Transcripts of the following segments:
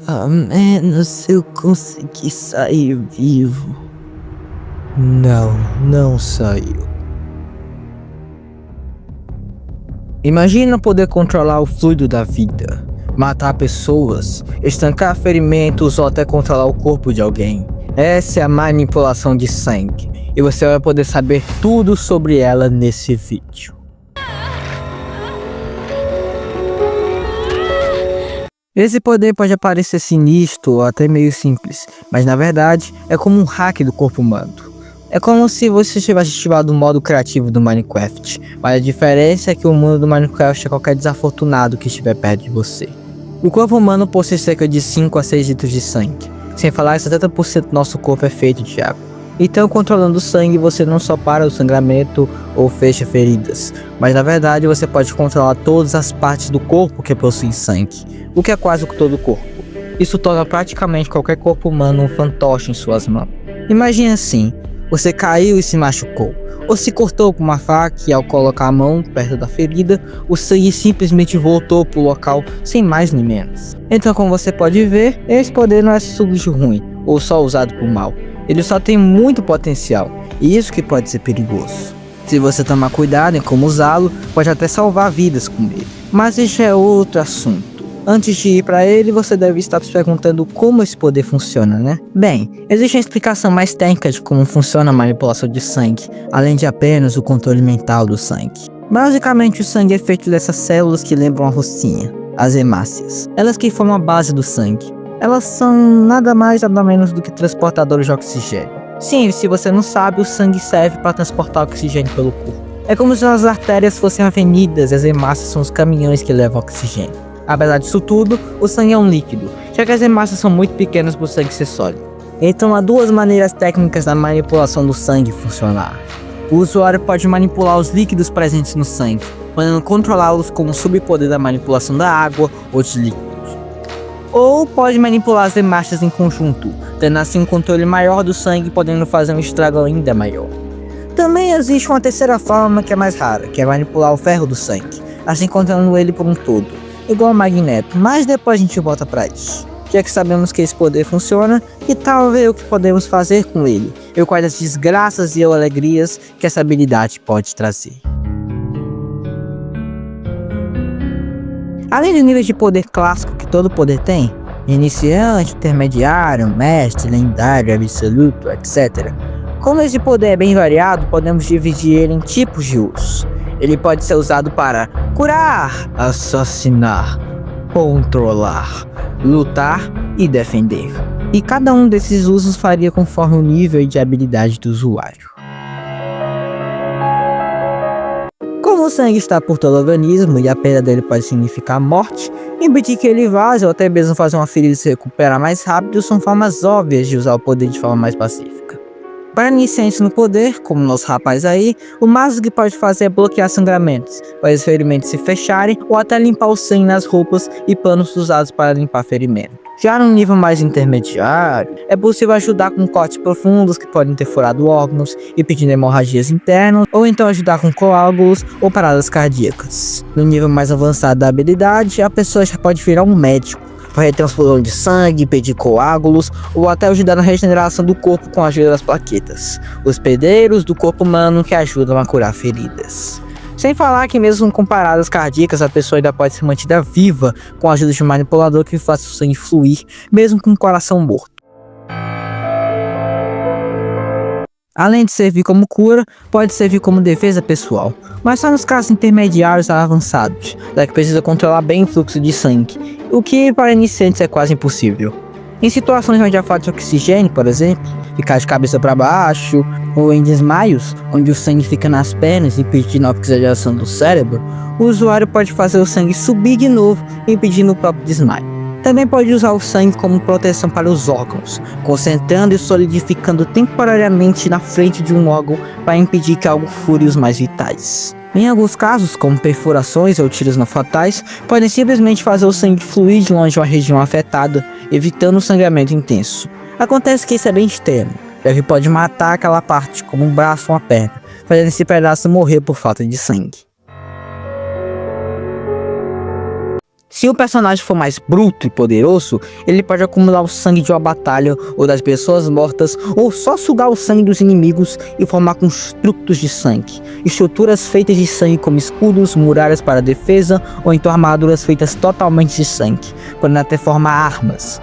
A menos eu conseguir sair vivo. Não saiu. Imagina poder controlar o fluido da vida, matar pessoas, estancar ferimentos ou até controlar o corpo de alguém. Essa é a manipulação de sangue, e você vai poder saber tudo sobre ela nesse vídeo. Esse poder pode parecer sinistro ou até meio simples, mas na verdade é como um hack do corpo humano. É como se você tivesse ativado o modo criativo do Minecraft, mas a diferença é que o mundo do Minecraft é qualquer desafortunado que estiver perto de você. O corpo humano possui cerca de 5 a 6 litros de sangue, sem falar que 70% do nosso corpo é feito de água. Então, controlando o sangue, você não só para o sangramento ou fecha feridas, mas na verdade você pode controlar todas as partes do corpo que possuem sangue, o que é quase todo o corpo. Isso torna praticamente qualquer corpo humano um fantoche em suas mãos. Imagine assim, você caiu e se machucou, ou se cortou com uma faca e ao colocar a mão perto da ferida, o sangue simplesmente voltou para o local sem mais nem menos. Então, como você pode ver, esse poder não é sujo ruim, ou só usado por mal. Ele só tem muito potencial, e isso que pode ser perigoso. Se você tomar cuidado em como usá-lo, pode até salvar vidas com ele. Mas isso é outro assunto. Antes de ir para ele, você deve estar se perguntando como esse poder funciona, né? Bem, existe uma explicação mais técnica de como funciona a manipulação de sangue, além de apenas o controle mental do sangue. Basicamente, o sangue é feito dessas células que lembram a rosquinha, as hemácias. Elas que formam a base do sangue. Elas são nada mais nada menos do que transportadores de oxigênio. Sim, se você não sabe, o sangue serve para transportar oxigênio pelo corpo. É como se as artérias fossem avenidas e as hemácias são os caminhões que levam oxigênio. Apesar disso tudo, o sangue é um líquido, já que as hemácias são muito pequenas para o sangue ser sólido. Então há duas maneiras técnicas da manipulação do sangue funcionar. O usuário pode manipular os líquidos presentes no sangue, podendo controlá-los com o subpoder da manipulação da água ou dos líquidos. Ou pode manipular as hemácias em conjunto, tendo assim um controle maior do sangue, podendo fazer um estrago ainda maior. Também existe uma terceira forma que é mais rara, que é manipular o ferro do sangue, assim controlando ele por um todo, igual ao magneto, mas depois a gente volta pra isso. Já que sabemos que esse poder funciona, que tal ver o que podemos fazer com ele, e quais as desgraças e alegrias que essa habilidade pode trazer. Além do nível de poder clássico que todo poder tem, iniciante, intermediário, mestre, lendário, absoluto, etc. Como esse poder é bem variado, podemos dividir ele em tipos de uso. Ele pode ser usado para curar, assassinar, controlar, lutar e defender. E cada um desses usos faria conforme o nível de habilidade do usuário. Como o sangue está por todo o organismo e a perda dele pode significar morte, impedir que ele vaze ou até mesmo fazer uma ferida se recuperar mais rápido são formas óbvias de usar o poder de forma mais pacífica. Para iniciantes no poder, como nosso rapaz aí, o máximo que pode fazer é bloquear sangramentos, para os ferimentos se fecharem ou até limpar o sangue nas roupas e panos usados para limpar ferimento. Já no nível mais intermediário, é possível ajudar com cortes profundos que podem ter furado órgãos, impedindo hemorragias internas, ou então ajudar com coágulos ou paradas cardíacas. No nível mais avançado da habilidade, a pessoa já pode virar um médico, para retransfusão de sangue, impedir coágulos, ou até ajudar na regeneração do corpo com a ajuda das plaquetas, os pedreiros do corpo humano que ajudam a curar feridas. Sem falar que mesmo com paradas cardíacas, a pessoa ainda pode ser mantida viva com a ajuda de um manipulador que faça o sangue fluir, mesmo com o coração morto. Além de servir como cura, pode servir como defesa pessoal, mas só nos casos intermediários a avançados, já que precisa controlar bem o fluxo de sangue, o que para iniciantes é quase impossível. Em situações onde há falta de oxigênio, por exemplo, ficar de cabeça para baixo, ou em desmaios, onde o sangue fica nas pernas impedindo a oxigenação do cérebro, o usuário pode fazer o sangue subir de novo, impedindo o próprio desmaio. Também pode usar o sangue como proteção para os órgãos, concentrando e solidificando temporariamente na frente de um órgão para impedir que algo fure os mais vitais. Em alguns casos, como perfurações ou tiros não fatais, podem simplesmente fazer o sangue fluir de longe de uma região afetada, evitando o sangramento intenso. Acontece que isso é bem extremo, já que pode matar aquela parte, como um braço ou uma perna, fazendo esse pedaço morrer por falta de sangue. Se o personagem for mais bruto e poderoso, ele pode acumular o sangue de uma batalha ou das pessoas mortas, ou só sugar o sangue dos inimigos e formar construtos de sangue, estruturas feitas de sangue como escudos, muralhas para defesa ou então armaduras feitas totalmente de sangue, podendo até formar armas.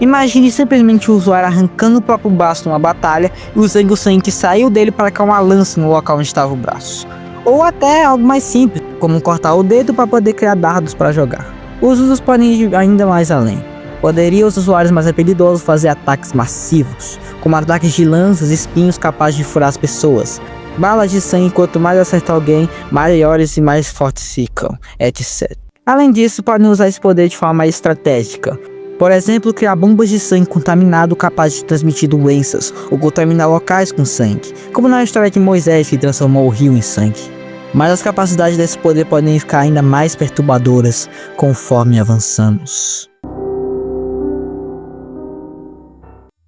Imagine simplesmente o usuário arrancando o próprio braço numa batalha e usando o sangue que saiu dele para criar uma lança no local onde estava o braço. Ou até algo mais simples, como cortar o dedo para poder criar dardos para jogar. Os usos podem ir ainda mais além. Poderia os usuários mais habilidosos fazer ataques massivos, como ataques de lanças e espinhos capazes de furar as pessoas. Balas de sangue, quanto mais acertar alguém, maiores e mais fortes ficam, etc. Além disso, podem usar esse poder de forma mais estratégica. Por exemplo, criar bombas de sangue contaminado capazes de transmitir doenças, ou contaminar locais com sangue, como na história de Moisés que transformou o rio em sangue. Mas as capacidades desse poder podem ficar ainda mais perturbadoras conforme avançamos.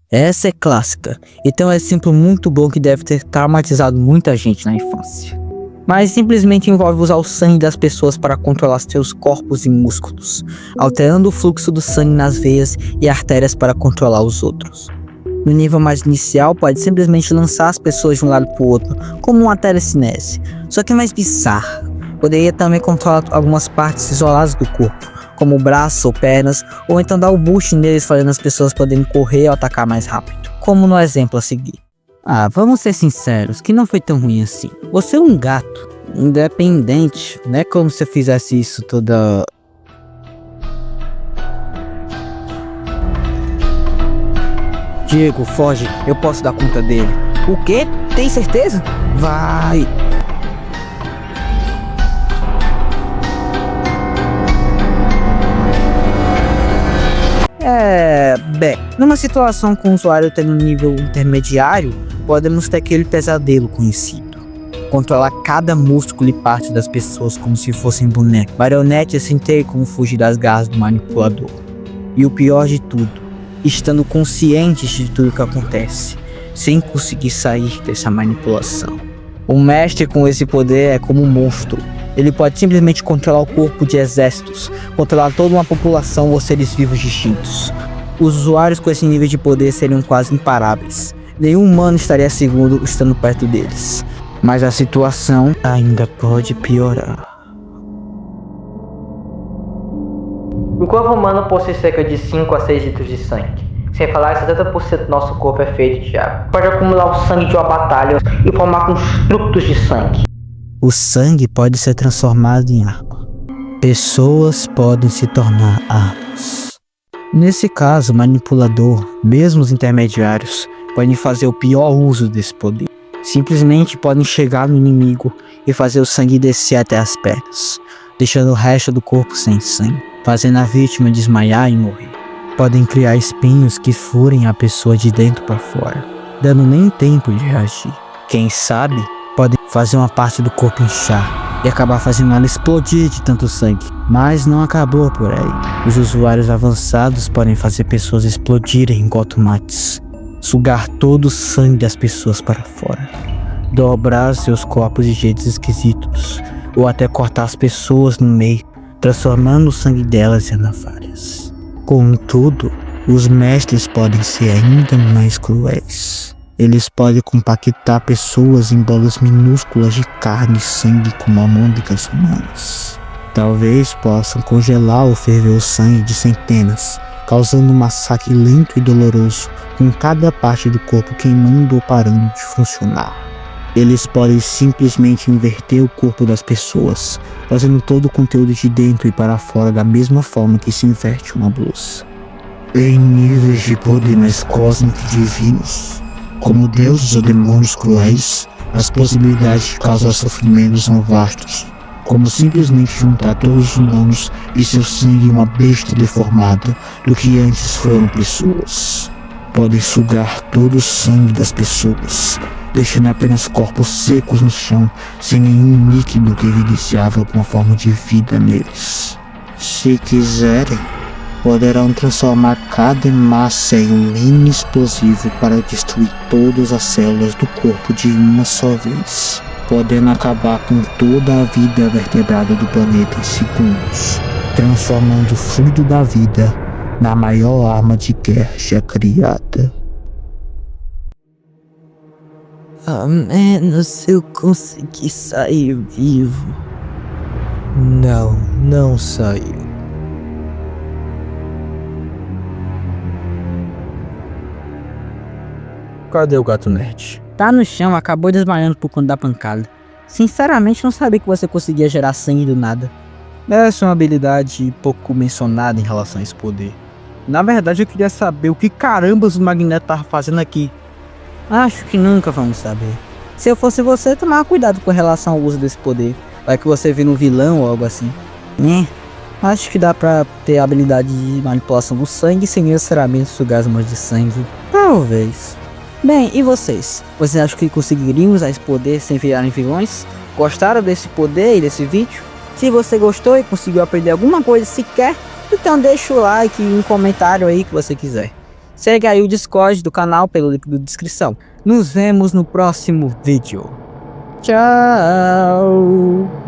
Essa é clássica, então é um exemplo muito bom que deve ter traumatizado muita gente na infância. Mas simplesmente envolve usar o sangue das pessoas para controlar seus corpos e músculos, alterando o fluxo do sangue nas veias e artérias para controlar os outros. No nível mais inicial, pode simplesmente lançar as pessoas de um lado para o outro, como uma telecinese, só que mais bizarra. Poderia também controlar algumas partes isoladas do corpo, como braços ou pernas, ou então dar o boost neles, fazendo as pessoas poderem correr ou atacar mais rápido, como no exemplo a seguir. Vamos ser sinceros, que não foi tão ruim assim. Você é um gato, independente, não é como se eu fizesse isso toda... Diego, foge, eu posso dar conta dele. O quê? Tem certeza? Vai! Bem, numa situação com o usuário tendo um nível intermediário, podemos ter aquele pesadelo conhecido. Controlar cada músculo e parte das pessoas como se fossem bonecos, marionetes sem ter como fugir das garras do manipulador. E o pior de tudo, estando conscientes de tudo que acontece, sem conseguir sair dessa manipulação. Um mestre com esse poder é como um monstro. Ele pode simplesmente controlar o corpo de exércitos, controlar toda uma população ou seres vivos distintos. Os usuários com esse nível de poder seriam quase imparáveis. Nenhum humano estaria seguro estando perto deles. Mas a situação ainda pode piorar. O corpo humano possui cerca de 5 a 6 litros de sangue. Sem falar que 70% do nosso corpo é feito de água. Pode acumular o sangue de uma batalha e formar construtos de sangue. O sangue pode ser transformado em arma. Pessoas podem se tornar armas. Nesse caso, o manipulador, mesmo os intermediários, podem fazer o pior uso desse poder. Simplesmente podem chegar no inimigo e fazer o sangue descer até as pernas, deixando o resto do corpo sem sangue, fazendo a vítima desmaiar e morrer. Podem criar espinhos que furem a pessoa de dentro para fora, dando nem tempo de reagir. Quem sabe, podem fazer uma parte do corpo inchar e acabar fazendo ela explodir de tanto sangue. Mas não acabou por aí. Os usuários avançados podem fazer pessoas explodirem igual tomates, sugar todo o sangue das pessoas para fora, dobrar seus corpos de jeitos esquisitos, ou até cortar as pessoas no meio, transformando o sangue delas em navalhas. Contudo, os mestres podem ser ainda mais cruéis. Eles podem compactar pessoas em bolas minúsculas de carne e sangue como almôndegas humanas. Talvez possam congelar ou ferver o sangue de centenas, causando um massacre lento e doloroso, com cada parte do corpo queimando ou parando de funcionar. Eles podem simplesmente inverter o corpo das pessoas, fazendo todo o conteúdo de dentro e para fora da mesma forma que se inverte uma blusa. Em níveis de poder mais cósmicos e divinos, como deuses ou demônios cruéis, as possibilidades de causar sofrimento são vastas, como simplesmente juntar todos os humanos e seu sangue em uma besta deformada do que antes foram pessoas. Podem sugar todo o sangue das pessoas, deixando apenas corpos secos no chão, sem nenhum líquido que evidenciava alguma forma de vida neles. Se quiserem, poderão transformar cada massa em um mini explosivo para destruir todas as células do corpo de uma só vez, podendo acabar com toda a vida vertebrada do planeta em segundos. transformando o fluido da vida na maior arma de guerra já criada. A menos eu conseguir sair vivo. Não saiu. Cadê o gato nerd? Tá no chão, acabou desmaiando por conta da pancada. Sinceramente, não sabia que você conseguia gerar sangue do nada. Essa é uma habilidade pouco mencionada em relação a esse poder. Na verdade, eu queria saber o que carambas o Magneto tava fazendo aqui. Acho que nunca vamos saber. Se eu fosse você, tomar cuidado com relação ao uso desse poder. Vai que você vira um vilão ou algo assim. Acho que dá pra ter a habilidade de manipulação do sangue sem necessariamente sugar as mãos de sangue. Talvez. Bem, e vocês? Vocês acham que conseguiriam usar esse poder sem virarem vilões? Gostaram desse poder e desse vídeo? Se você gostou e conseguiu aprender alguma coisa sequer, então deixa o like e um comentário aí que você quiser. Segue aí o Discord do canal pelo link da descrição. Nos vemos no próximo vídeo. Tchau!